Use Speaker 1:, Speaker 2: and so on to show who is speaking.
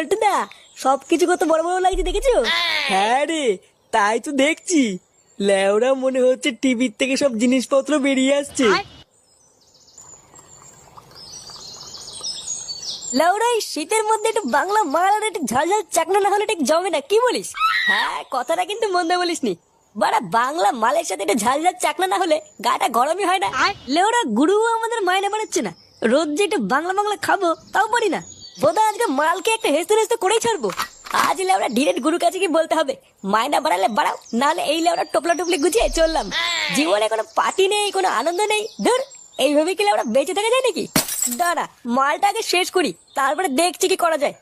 Speaker 1: পল্টুদা, সবকিছু কত বড় বড় লাগছে দেখেছো?
Speaker 2: হ্যাঁ রে, তাই তো দেখছি। লেওরা মনে হচ্ছে টিভির থেকে সব জিনিসপত্র বেরিয়ে আসছে।
Speaker 1: লাউড়া, এই শীতের মধ্যে একটু বাংলা মাল আর একটু ঝাল ঝাল চাকনা না হলে ঠিক জমে না, কি বলিস? হ্যাঁ, কথাটা কিন্তু মন্দ বলিসনি। বাড়া, বাংলা মালের সাথে একটু ঝাল ঝাল চাকনা না হলে গাটা গরমই হয় না। লেওড়া, গুরুও আমাদের মাইনে বাড়াচ্ছে না, রোজ যে একটু বাংলা বাংলা খাবো তাও পারি না। বোধ আজকে মালকে একটা হেসতে হেসতে করেই ছাড়বো। আজ লেওড়া ডিরেক্ট গুরুর কাছে কি বলতে হবে, মাইনা বাড়ালে বাড়াও, নাহলে এই লেওড়া টোপলা টুপলি গুছিয়ে চললাম। জীবনে কোনো পার্টি নেই, কোনো আনন্দ নেই, ধর। এইভাবে কি লেওড়া বেঁচে থাকা যায় নাকি? দাঁড়া, মালটা আগে শেষ করি, তারপরে দেখছি কি করা যায়।